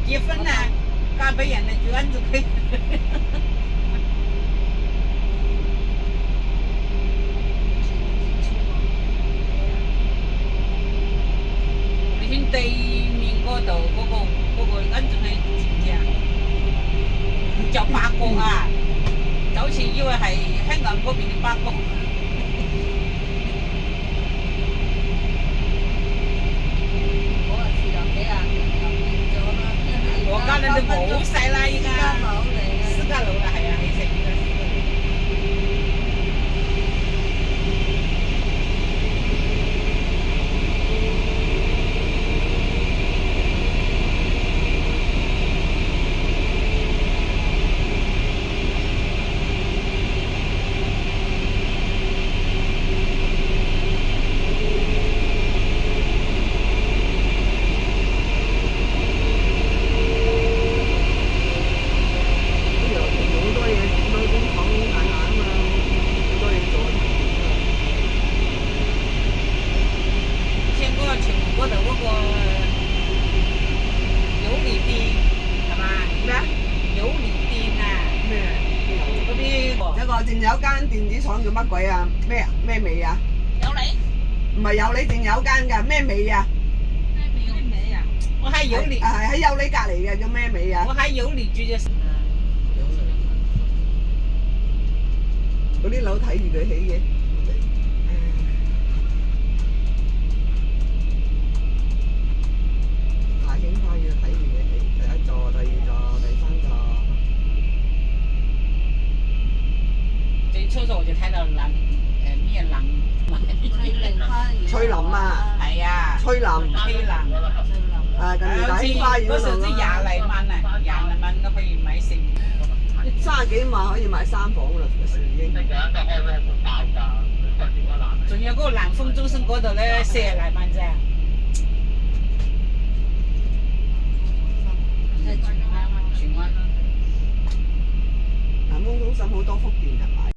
結婚啊，嫁俾人啊，住緊就佢。你先對面嗰度嗰個跟住你知唔知啊？就八角啊，就好似以為係香港嗰邊嘅八角。我家人都冇晒啦，而家私家樓啦，係啊，起成而家私家樓。淨有間電子廠叫乜鬼啊？咩啊？咩味啊？有理？唔係有理，淨有間㗎，咩味啊？咩味啊？我喺有理。係喺有理隔離嘅，叫咩味啊？我喺有理住啫。嗰啲樓睇住佢起嘅。大興花園睇住佢起，第一座、第二座、第三座。最初我就睇到咩林，翠林啊，係啊，翠林，翠林，啊，跟住大興花園嗰時都嗰度20嚟蚊啊，20嚟蚊都可以買成，30幾萬可以買3房啦，嗰時已經。仲有嗰個南豐中心嗰度咧，40嚟蚊啫。